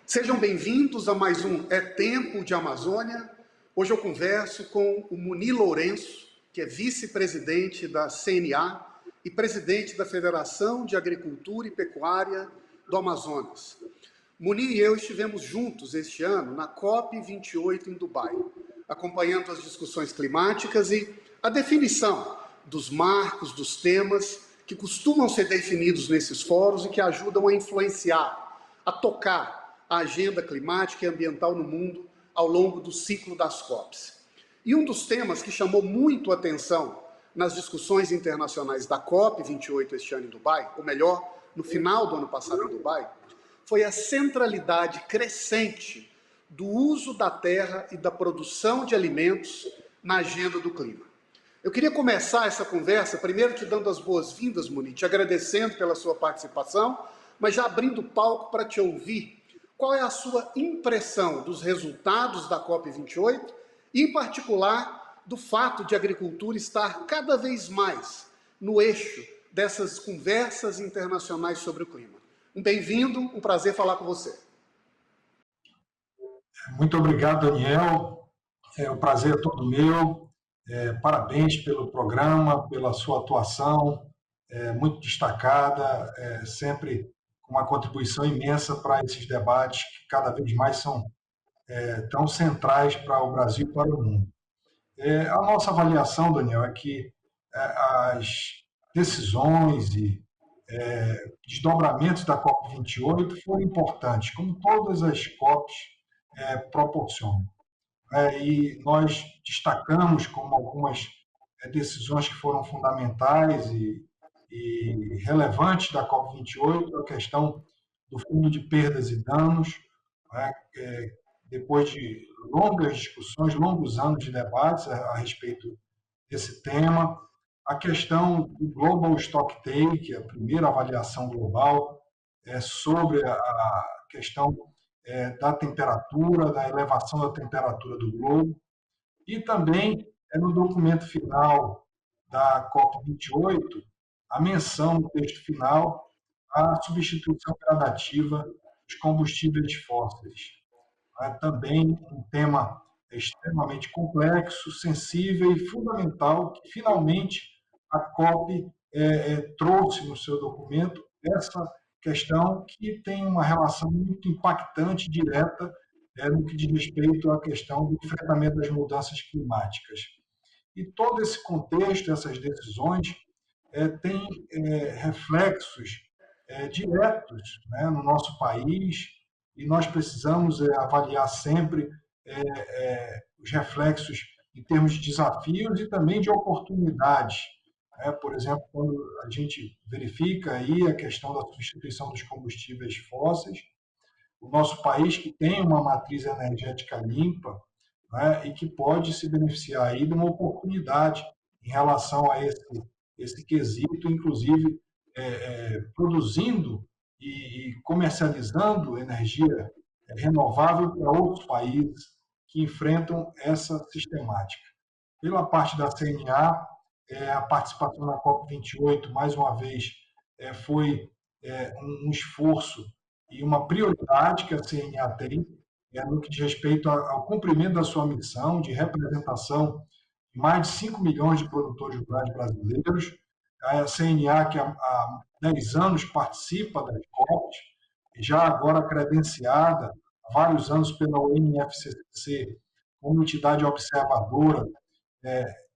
Sejam bem-vindos a mais um É Tempo de Amazônia. Hoje eu converso com o Muniz Lourenço, que é vice-presidente da CNA e presidente da Federação de Agricultura e Pecuária do Amazonas. Muniz e eu estivemos juntos este ano na COP28 em Dubai, acompanhando as discussões climáticas e a definição dos marcos, dos temas que costumam ser definidos nesses fóruns e que ajudam a influenciar, a tocar a agenda climática e ambiental no mundo ao longo do ciclo das COPs. E um dos temas que chamou muito a atenção nas discussões internacionais da COP28 este ano em Dubai, ou melhor, no final do ano passado em Dubai, foi a centralidade crescente do uso da terra e da produção de alimentos na agenda do clima. Eu queria começar essa conversa, primeiro te dando as boas-vindas, Muniz, te agradecendo pela sua participação, mas já abrindo o palco para te ouvir. Qual é a sua impressão dos resultados da COP28 e, em particular, do fato de a agricultura estar cada vez mais no eixo dessas conversas internacionais sobre o clima? Um bem-vindo, um prazer falar com você. Muito obrigado, Daniel. O prazer é todo meu. Parabéns pelo programa, pela sua atuação, muito destacada, sempre com uma contribuição imensa para esses debates que cada vez mais são tão centrais para o Brasil e para o mundo. A nossa avaliação, Daniel, é que as decisões e desdobramentos da COP28 foram importantes, como todas as COPs proporcionam. E nós destacamos como algumas decisões que foram fundamentais e relevantes da COP28 a questão do Fundo de Perdas e Danos, depois de longas discussões, longos anos de debates a respeito desse tema, a questão do Global Stock Take, a primeira avaliação global sobre a questão da temperatura, da elevação da temperatura do globo, e também no documento final da COP28, a menção no texto final à substituição gradativa dos combustíveis fósseis. Também um tema extremamente complexo, sensível e fundamental, que finalmente a COP trouxe no seu documento essa questão que tem uma relação muito impactante, direta, no que diz respeito à questão do enfrentamento das mudanças climáticas. E todo esse contexto, essas decisões, têm reflexos diretos, no nosso país, e nós precisamos avaliar sempre os reflexos em termos de desafios e também de oportunidades. Por exemplo, quando a gente verifica aí a questão da substituição dos combustíveis fósseis, o nosso país que tem uma matriz energética limpa, e que pode se beneficiar aí de uma oportunidade em relação a esse quesito, inclusive produzindo e comercializando energia renovável para outros países que enfrentam essa sistemática. Pela parte da CNA, a participação na COP28, mais uma vez, foi um esforço e uma prioridade que a CNA tem no que diz respeito ao cumprimento da sua missão de representação de mais de 5 milhões de produtores rurais brasileiros. A CNA, que há 10 anos participa das COPs, já agora credenciada há vários anos pela UNFCCC como entidade observadora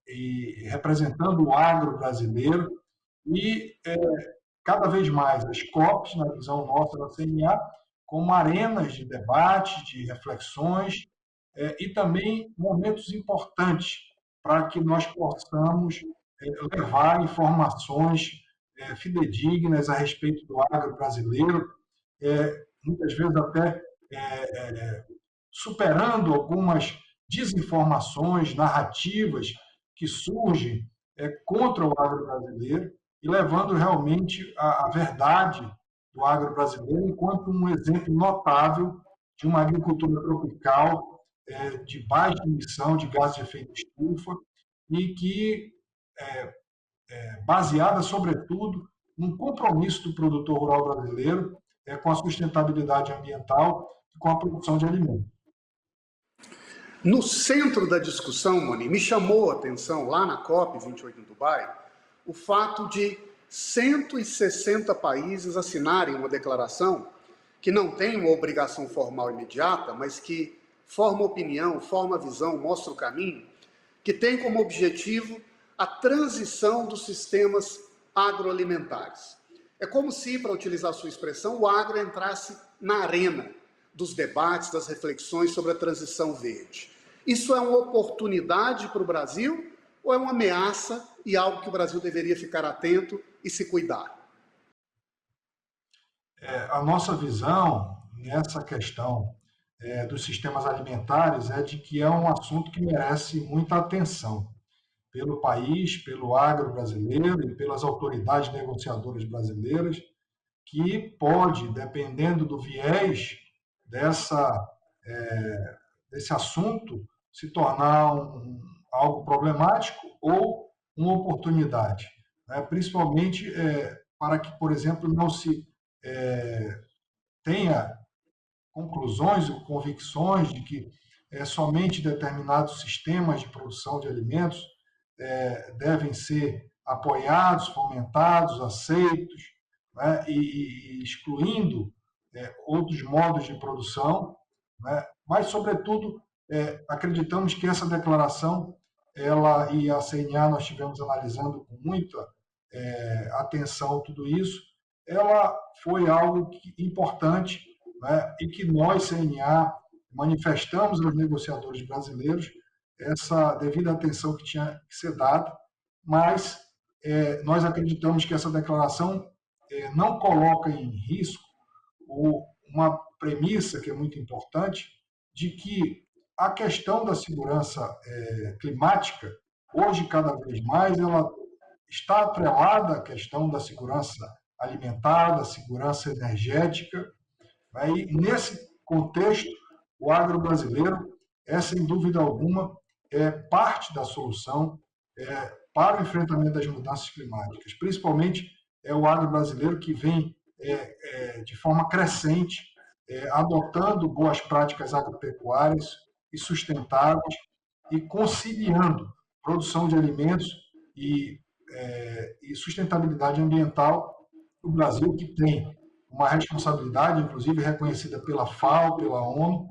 e representando o agro brasileiro, e cada vez mais as COPs, na visão nossa da CNA, como arenas de debate, de reflexões, e também momentos importantes para que nós possamos levar informações fidedignas a respeito do agro brasileiro, muitas vezes até superando algumas desinformações, narrativas que surgem contra o agro brasileiro e levando realmente a verdade do agro brasileiro enquanto um exemplo notável de uma agricultura tropical de baixa emissão de gases de efeito estufa e que baseada, sobretudo, num compromisso do produtor rural brasileiro com a sustentabilidade ambiental com a produção de alimentos. No centro da discussão, Moni, me chamou a atenção, lá na COP28 em Dubai, o fato de 160 países assinarem uma declaração que não tem uma obrigação formal imediata, mas que forma opinião, forma visão, mostra o caminho, que tem como objetivo a transição dos sistemas agroalimentares. É como se, para utilizar a sua expressão, o agro entrasse na arena dos debates, das reflexões sobre a transição verde. Isso é uma oportunidade para o Brasil ou é uma ameaça e algo que o Brasil deveria ficar atento e se cuidar? A nossa visão nessa questão dos sistemas alimentares é de que é um assunto que merece muita atenção pelo país, pelo agro brasileiro e pelas autoridades negociadoras brasileiras, que pode, dependendo do viés desse assunto, se tornar algo problemático ou uma oportunidade, né? Principalmente para que, por exemplo, não se tenha conclusões ou convicções de que somente determinados sistemas de produção de alimentos devem ser apoiados, fomentados, aceitos, né? E excluindo outros modos de produção, né? Mas, sobretudo, acreditamos que essa declaração, ela e a CNA, nós estivemos analisando com muita atenção tudo isso, ela foi algo importante, né? E que nós, CNA, manifestamos aos negociadores brasileiros essa devida atenção que tinha que ser dada, mas nós acreditamos que essa declaração não coloca em risco uma premissa que é muito importante, de que a questão da segurança climática, hoje, cada vez mais, ela está atrelada à questão da segurança alimentar, da segurança energética, né? E, nesse contexto, o agro brasileiro sem dúvida alguma, parte da solução para o enfrentamento das mudanças climáticas. Principalmente o agro brasileiro que vem de forma crescente adotando boas práticas agropecuárias e sustentáveis e conciliando produção de alimentos e sustentabilidade ambiental. O Brasil, que tem uma responsabilidade, inclusive reconhecida pela FAO, pela ONU,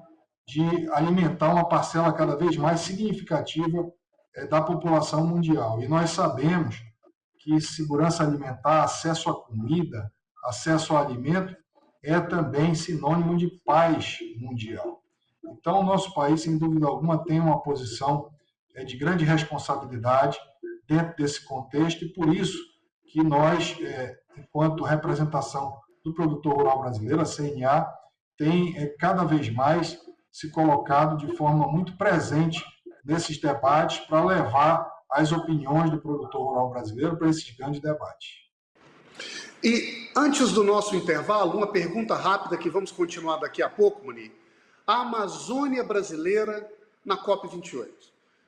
de alimentar uma parcela cada vez mais significativa da população mundial. E nós sabemos que segurança alimentar, acesso à comida, acesso ao alimento, é também sinônimo de paz mundial. Então, o nosso país, sem dúvida alguma, tem uma posição de grande responsabilidade dentro desse contexto, e por isso que nós, enquanto representação do produtor rural brasileiro, a CNA, tem cada vez mais se colocado de forma muito presente nesses debates para levar as opiniões do produtor rural brasileiro para esses grandes debates. E antes do nosso intervalo, uma pergunta rápida que vamos continuar daqui a pouco, Moni. A Amazônia brasileira na COP28.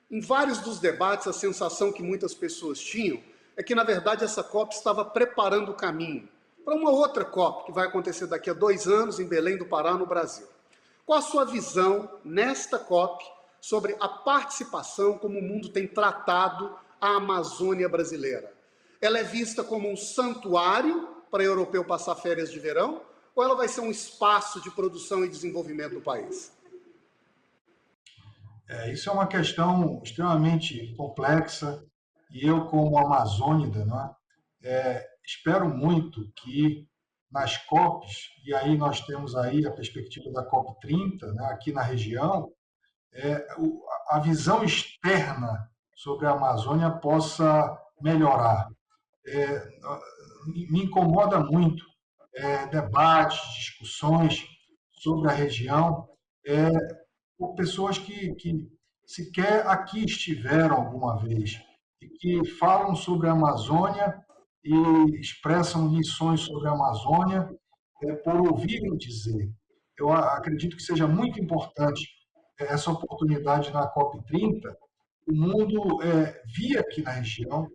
Em vários dos debates, a sensação que muitas pessoas tinham é que, na verdade, essa COP estava preparando o caminho para uma outra COP, que vai acontecer daqui a 2 anos em Belém do Pará, no Brasil. Qual a sua visão nesta COP sobre a participação, como o mundo tem tratado a Amazônia brasileira? Ela é vista como um santuário para europeu passar férias de verão, ou ela vai ser um espaço de produção e desenvolvimento do país? Isso é uma questão extremamente complexa, e eu, como amazônida, espero muito que nas COPs, e aí nós temos aí a perspectiva da COP30, aqui na região, a visão externa sobre a Amazônia possa melhorar. Me incomoda muito debates, discussões sobre a região por pessoas que sequer aqui estiveram alguma vez e que falam sobre a Amazônia e expressam lições sobre a Amazônia por ouvirem dizer. Eu acredito que seja muito importante essa oportunidade na COP30, o mundo vir aqui na região,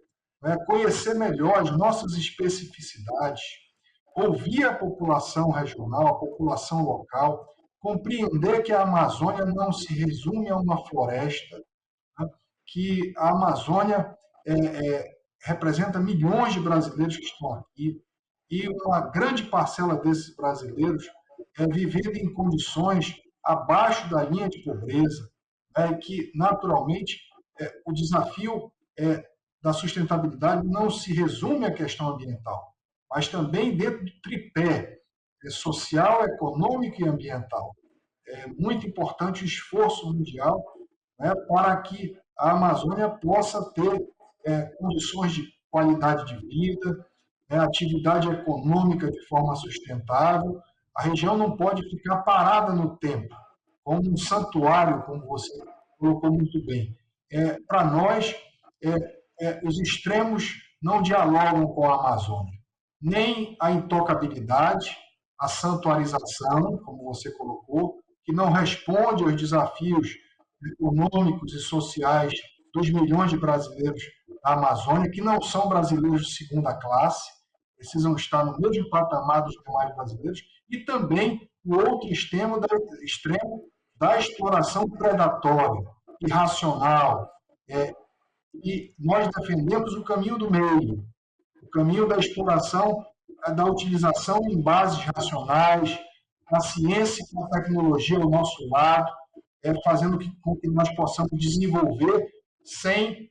conhecer melhor as nossas especificidades, ouvir a população regional, a população local, compreender que a Amazônia não se resume a uma floresta, né? Que a Amazônia representa milhões de brasileiros que estão aqui, e uma grande parcela desses brasileiros vivendo em condições abaixo da linha de pobreza, né, que, naturalmente, o desafio da sustentabilidade não se resume à questão ambiental, mas também dentro do tripé social, econômico e ambiental. É muito importante o esforço mundial, né, para que a Amazônia possa ter condições de qualidade de vida, atividade econômica de forma sustentável. A região não pode ficar parada no tempo, como um santuário, como você colocou muito bem. Para nós, os extremos não dialogam com a Amazônia, nem a intocabilidade, a santuarização, como você colocou, que não responde aos desafios econômicos e sociais dos milhões de brasileiros da Amazônia, que não são brasileiros de segunda classe, precisam estar no mesmo patamar dos demais brasileiros, e também o outro extremo da exploração predatória, irracional. E nós defendemos o caminho do meio, o caminho da exploração, da utilização em bases racionais, a ciência e a tecnologia ao nosso lado, fazendo com que nós possamos desenvolver sem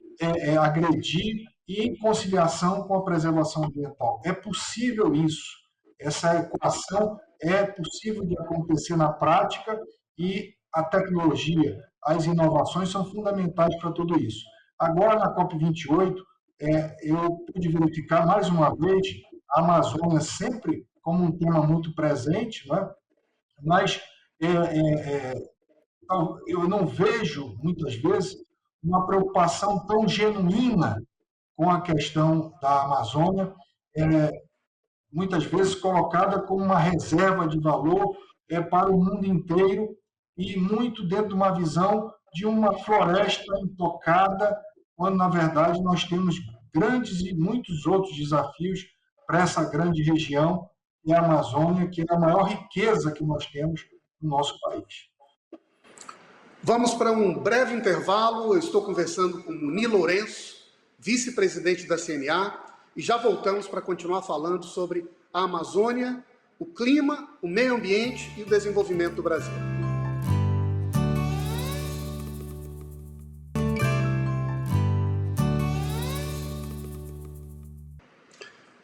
agredir e em conciliação com a preservação ambiental. É possível isso. Essa equação é possível de acontecer na prática e a tecnologia, as inovações são fundamentais para tudo isso. Agora, na COP28, eu pude verificar mais uma vez a Amazônia sempre como um tema muito presente, né? Mas eu não vejo, muitas vezes, uma preocupação tão genuína com a questão da Amazônia, muitas vezes colocada como uma reserva de valor para o mundo inteiro e muito dentro de uma visão de uma floresta intocada, quando, na verdade, nós temos grandes e muitos outros desafios para essa grande região, e a Amazônia, que é a maior riqueza que nós temos no nosso país. Vamos para um breve intervalo. Eu estou conversando com Muniz Lourenço, vice-presidente da CNA, e já voltamos para continuar falando sobre a Amazônia, o clima, o meio ambiente e o desenvolvimento do Brasil.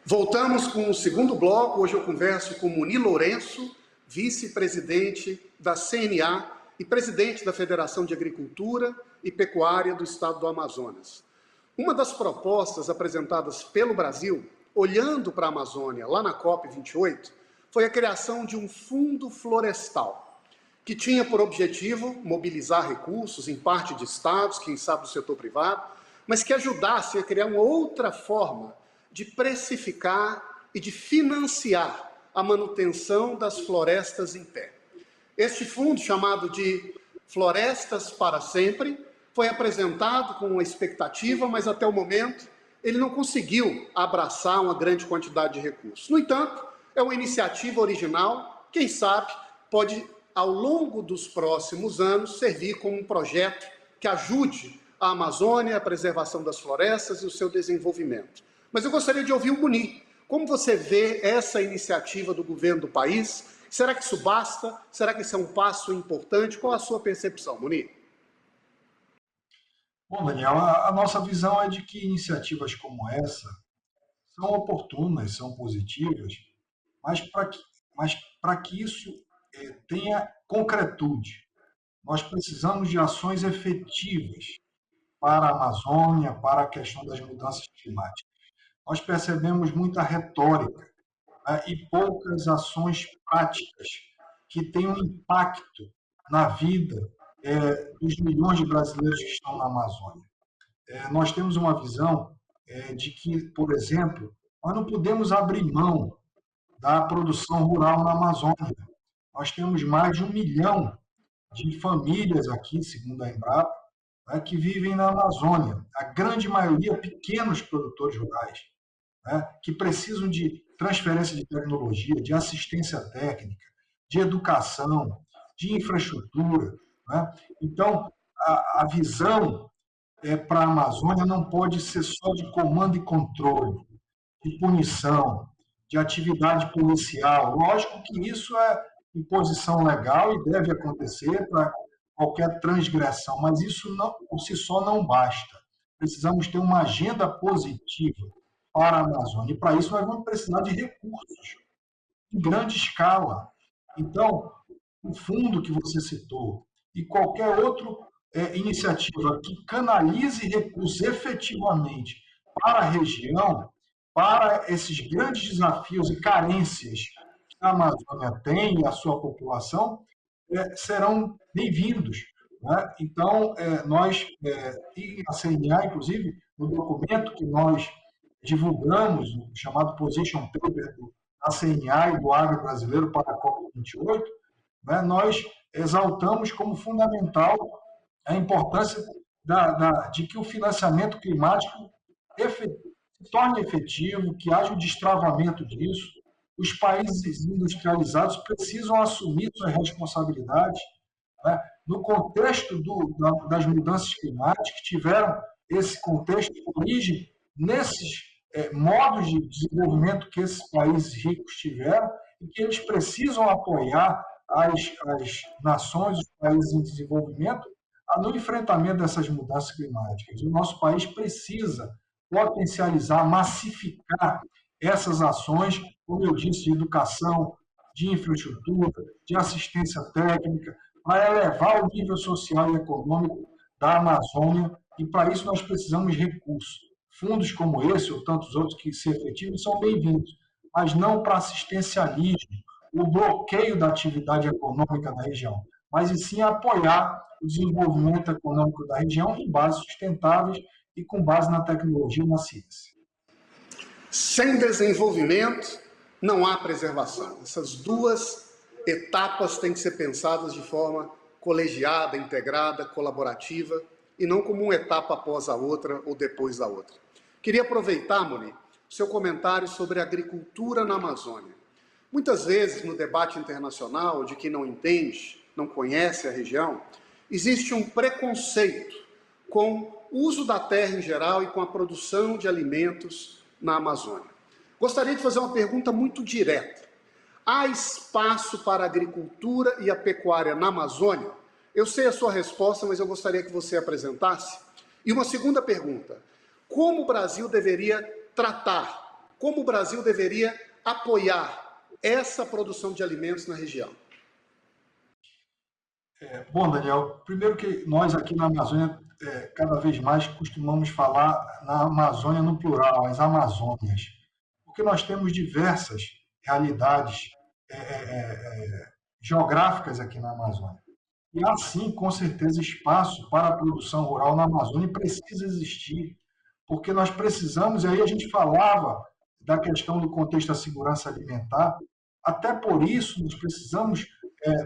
Voltamos com o segundo bloco. Hoje eu converso com Muniz Lourenço, vice-presidente da CNA e presidente da Federação de Agricultura e Pecuária do Estado do Amazonas. Uma das propostas apresentadas pelo Brasil, olhando para a Amazônia lá na COP28, foi a criação de um fundo florestal, que tinha por objetivo mobilizar recursos, em parte de estados, quem sabe do setor privado, mas que ajudasse a criar uma outra forma de precificar e de financiar a manutenção das florestas em pé. Este fundo, chamado de Florestas para Sempre, foi apresentado com uma expectativa, mas até o momento ele não conseguiu abraçar uma grande quantidade de recursos. No entanto, é uma iniciativa original, quem sabe pode, ao longo dos próximos anos, servir como um projeto que ajude a Amazônia, a preservação das florestas e o seu desenvolvimento. Mas eu gostaria de ouvir o Muniz. Como você vê essa iniciativa do governo do país? Será que isso basta? Será que isso é um passo importante? Qual a sua percepção, Muniz? Bom, Daniel, a nossa visão é de que iniciativas como essa são oportunas, são positivas, mas para que isso tenha concretude, nós precisamos de ações efetivas para a Amazônia, para a questão das mudanças climáticas. Nós percebemos muita retórica, né, e poucas ações práticas que tenham impacto na vida dos milhões de brasileiros que estão na Amazônia. Nós temos uma visão de que, por exemplo, nós não podemos abrir mão da produção rural na Amazônia. Nós temos mais de 1 milhão de famílias aqui, segundo a Embrapa, né, que vivem na Amazônia. A grande maioria pequenos produtores rurais, né, que precisam de transferência de tecnologia, de assistência técnica, de educação, de infraestrutura. Né? Então, a visão para a Amazônia não pode ser só de comando e controle, de punição, de atividade policial. Lógico que isso é imposição legal e deve acontecer para qualquer transgressão, mas isso não, por si só não basta. Precisamos ter uma agenda positiva para a Amazônia, e para isso nós vamos precisar de recursos em grande escala. Então, o fundo que você citou e qualquer outra iniciativa que canalize recursos efetivamente para a região, para esses grandes desafios e carências que a Amazônia tem e a sua população, serão bem-vindos. Né? Então, nós, e a CNA, inclusive, no documento que nós divulgamos, chamado Position Paper da CNA e do agro brasileiro para a COP28, né, nós exaltamos como fundamental a importância de que o financiamento climático se torne efetivo, que haja o destravamento disso. Os países industrializados precisam assumir suas responsabilidades. Né? No contexto das mudanças climáticas, que tiveram esse contexto de origem nesses modos de desenvolvimento que esses países ricos tiveram e que eles precisam apoiar as nações, os países em desenvolvimento, no enfrentamento dessas mudanças climáticas. O nosso país precisa potencializar, massificar essas ações, como eu disse, de educação, de infraestrutura, de assistência técnica, para elevar o nível social e econômico da Amazônia, e para isso nós precisamos de recursos. Fundos como esse, ou tantos outros que se efetivam, são bem-vindos, mas não para assistencialismo, o bloqueio da atividade econômica da região, mas e sim apoiar o desenvolvimento econômico da região em bases sustentáveis e com base na tecnologia e na ciência. Sem desenvolvimento, não há preservação. Essas duas etapas têm que ser pensadas de forma colegiada, integrada, colaborativa, e não como uma etapa após a outra ou depois da outra. Queria aproveitar, Moni, o seu comentário sobre a agricultura na Amazônia. Muitas vezes, no debate internacional, de quem não entende, não conhece a região, existe um preconceito com o uso da terra em geral e com a produção de alimentos na Amazônia. Gostaria de fazer uma pergunta muito direta. Há espaço para a agricultura e a pecuária na Amazônia? Eu sei a sua resposta, mas eu gostaria que você apresentasse. E uma segunda pergunta. Como o Brasil deveria tratar, como o Brasil deveria apoiar essa produção de alimentos na região? Bom, Daniel, primeiro que nós aqui na Amazônia, cada vez mais costumamos falar na Amazônia no plural, as Amazônias, porque nós temos diversas realidades geográficas aqui na Amazônia. E há sim, com certeza, espaço para a produção rural na Amazônia e precisa existir, porque nós precisamos, e aí a gente falava da questão do contexto da segurança alimentar, até por isso nós precisamos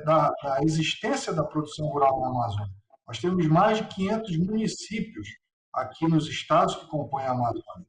da existência da produção rural na Amazônia. Nós temos mais de 500 municípios aqui nos estados que compõem a Amazônia.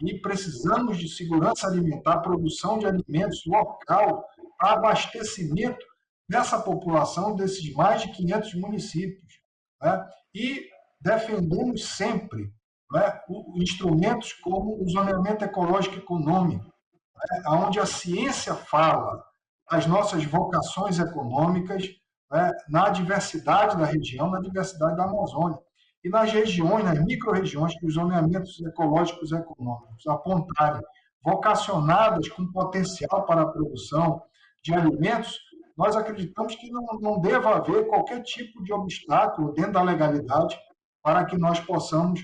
E precisamos de segurança alimentar, produção de alimentos local, para abastecimento dessa população, desses mais de 500 municípios. Né? E defendemos sempre, né, instrumentos como o zoneamento ecológico econômico, né, onde a ciência fala das nossas vocações econômicas, né, na diversidade da região, na diversidade da Amazônia. E nas regiões, nas micro-regiões que os zoneamentos ecológicos e econômicos apontarem, vocacionadas com potencial para a produção de alimentos, nós acreditamos que não deva haver qualquer tipo de obstáculo dentro da legalidade para que nós possamos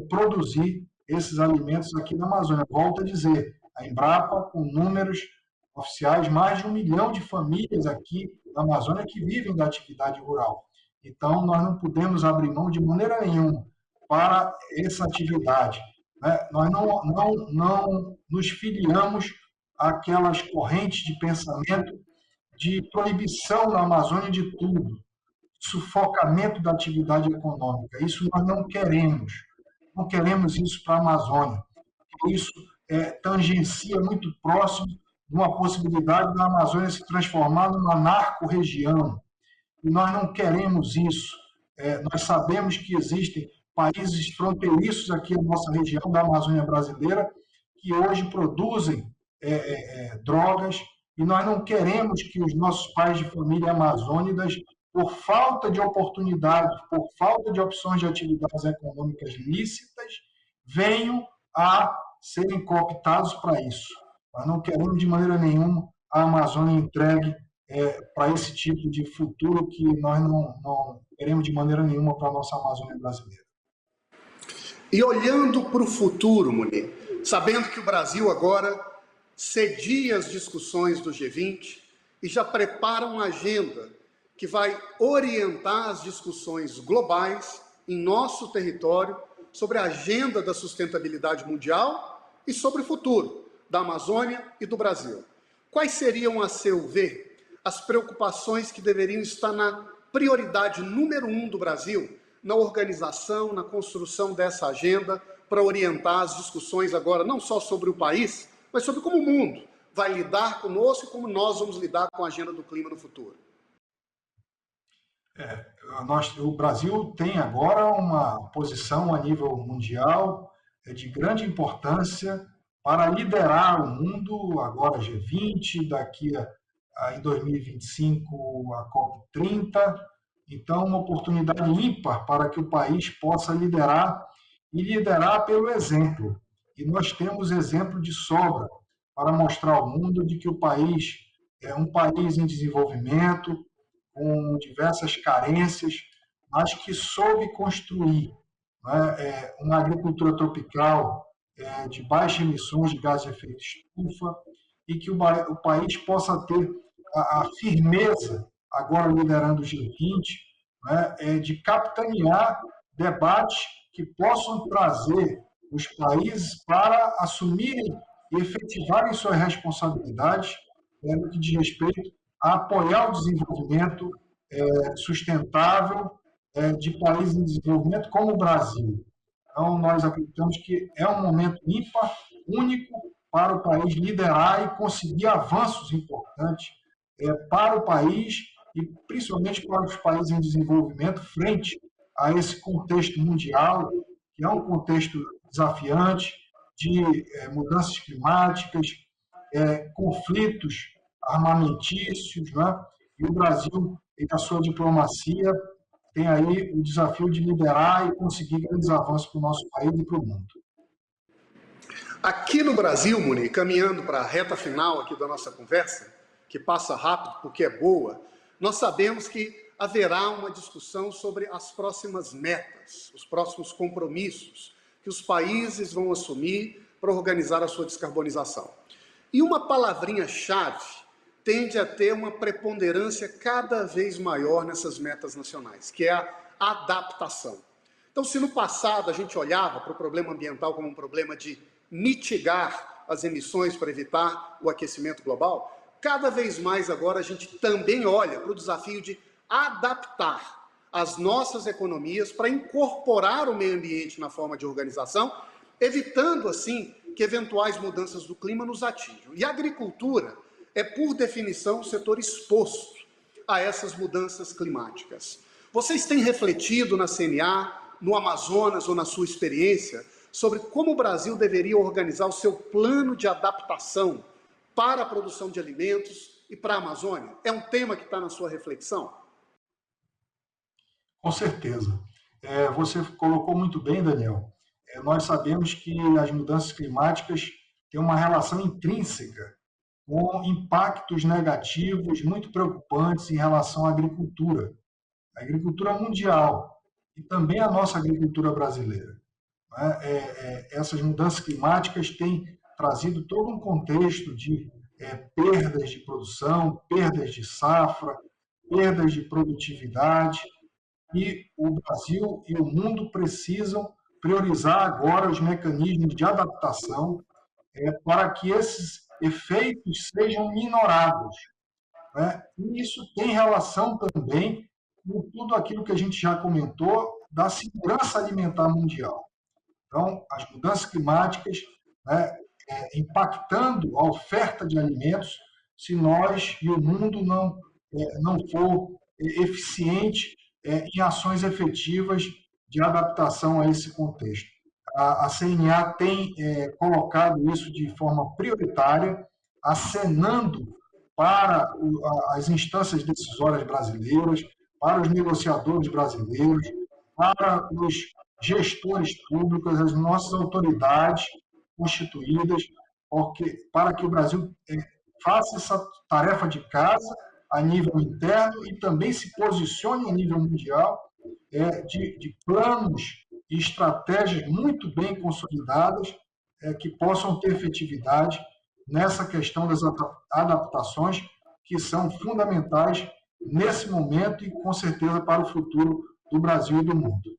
produzir esses alimentos aqui na Amazônia. Volto a dizer, a Embrapa, com números oficiais, mais de 1 milhão de famílias aqui na Amazônia que vivem da atividade rural. Então, nós não podemos abrir mão de maneira nenhuma para essa atividade. Nós não nos filiamos àquelas correntes de pensamento de proibição na Amazônia de tudo, sufocamento da atividade econômica. Isso nós não queremos. Não queremos isso para a Amazônia. Isso tangencia muito próximo de uma possibilidade da Amazônia se transformar numa narco-região. e nós não queremos isso. Nós sabemos que existem países fronteiriços aqui na nossa região da Amazônia brasileira que hoje produzem drogas, e nós não queremos que os nossos pais de família amazônicas, por falta de oportunidades, por falta de opções de atividades econômicas lícitas, venham a serem cooptados para isso. Nós não queremos de maneira nenhuma a Amazônia entregue para esse tipo de futuro que nós não queremos de maneira nenhuma para a nossa Amazônia brasileira. E olhando para o futuro, Muniz, sabendo que o Brasil agora cedia as discussões do G20 e já prepara uma agenda que vai orientar as discussões globais em nosso território sobre a agenda da sustentabilidade mundial e sobre o futuro da Amazônia e do Brasil. Quais seriam, a seu ver, as preocupações que deveriam estar na prioridade número 1 do Brasil na organização, na construção dessa agenda para orientar as discussões agora, não só sobre o país, mas sobre como o mundo vai lidar conosco e como nós vamos lidar com a agenda do clima no futuro? O Brasil tem agora uma posição a nível mundial de grande importância para liderar o mundo, agora G20, daqui em 2025 a COP30. Então, uma oportunidade ímpar para que o país possa liderar e liderar pelo exemplo. E nós temos exemplo de sobra para mostrar ao mundo de que o país é um país em desenvolvimento, com diversas carências, mas que soube construir, né, uma agricultura tropical de baixas emissões de gases de efeito estufa, e que o país possa ter a firmeza, agora liderando o G20, né, de capitanear debates que possam trazer os países para assumirem e efetivarem suas responsabilidades no que diz respeito a apoiar o desenvolvimento sustentável de países em desenvolvimento como o Brasil. Então, nós acreditamos que é um momento ímpar, único, para o país liderar e conseguir avanços importantes para o país e principalmente para os países em desenvolvimento frente a esse contexto mundial, que é um contexto desafiante de mudanças climáticas, conflitos armamentícios, né? E o Brasil, com a sua diplomacia, tem aí o desafio de liderar e conseguir grandes avanços para o nosso país e para o mundo. Aqui no Brasil, Muniz, caminhando para a reta final aqui da nossa conversa, que passa rápido porque é boa, nós sabemos que haverá uma discussão sobre as próximas metas, os próximos compromissos que os países vão assumir para organizar a sua descarbonização. E uma palavrinha-chave tende a ter uma preponderância cada vez maior nessas metas nacionais, que é a adaptação. Então, se no passado a gente olhava para o problema ambiental como um problema de mitigar as emissões para evitar o aquecimento global, cada vez mais agora a gente também olha para o desafio de adaptar as nossas economias para incorporar o meio ambiente na forma de organização, evitando, assim, que eventuais mudanças do clima nos atinjam. E a agricultura é, por definição, um setor exposto a essas mudanças climáticas. Vocês têm refletido na CNA, no Amazonas ou na sua experiência, sobre como o Brasil deveria organizar o seu plano de adaptação para a produção de alimentos e para a Amazônia? É um tema que está na sua reflexão? Com certeza. Você colocou muito bem, Daniel. Nós sabemos que as mudanças climáticas têm uma relação intrínseca com impactos negativos muito preocupantes em relação à agricultura mundial e também a nossa agricultura brasileira. Essas mudanças climáticas têm trazido todo um contexto de perdas de produção, perdas de safra, perdas de produtividade, e o Brasil e o mundo precisam priorizar agora os mecanismos de adaptação para que esses efeitos sejam minorados. E isso tem relação também com tudo aquilo que a gente já comentou da segurança alimentar mundial. Então, as mudanças climáticas impactando a oferta de alimentos, se nós e o mundo não for eficiente em ações efetivas de adaptação a esse contexto. A CNA tem colocado isso de forma prioritária, acenando para as instâncias decisórias brasileiras, para os negociadores brasileiros, para os gestores públicos, as nossas autoridades constituídas, para que o Brasil faça essa tarefa de casa a nível interno e também se posicione a nível mundial de planos e estratégias muito bem consolidadas que possam ter efetividade nessa questão das adaptações que são fundamentais nesse momento e, com certeza, para o futuro do Brasil e do mundo.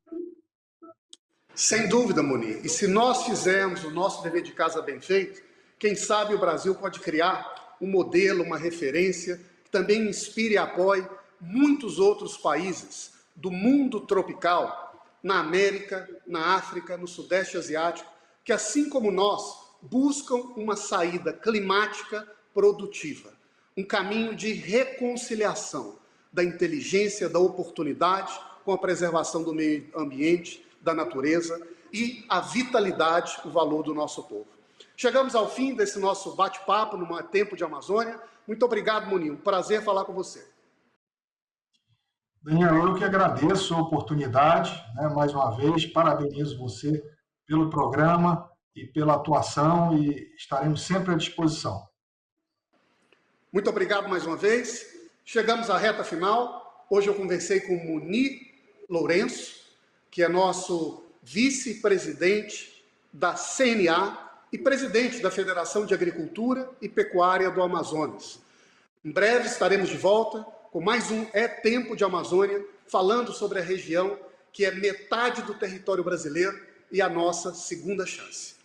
Sem dúvida, Munir. E se nós fizermos o nosso dever de casa bem feito, quem sabe o Brasil pode criar um modelo, uma referência, que também inspire e apoie muitos outros países do mundo tropical, na América, na África, no Sudeste Asiático, que, assim como nós, buscam uma saída climática produtiva, um caminho de reconciliação da inteligência, da oportunidade, com a preservação do meio ambiente, da natureza e a vitalidade, o valor do nosso povo. Chegamos ao fim desse nosso bate-papo no Tempo de Amazônia. Muito obrigado, Munir. Um prazer falar com você. Daniel, eu que agradeço a oportunidade, mais uma vez, parabenizo você pelo programa e pela atuação e estaremos sempre à disposição. Muito obrigado mais uma vez. Chegamos à reta final. Hoje eu conversei com o Munir Lourenço, que é nosso vice-presidente da CNA e presidente da Federação de Agricultura e Pecuária do Amazonas. Em breve estaremos de volta com mais um Tempo de Amazônia, falando sobre a região que é metade do território brasileiro e a nossa segunda chance.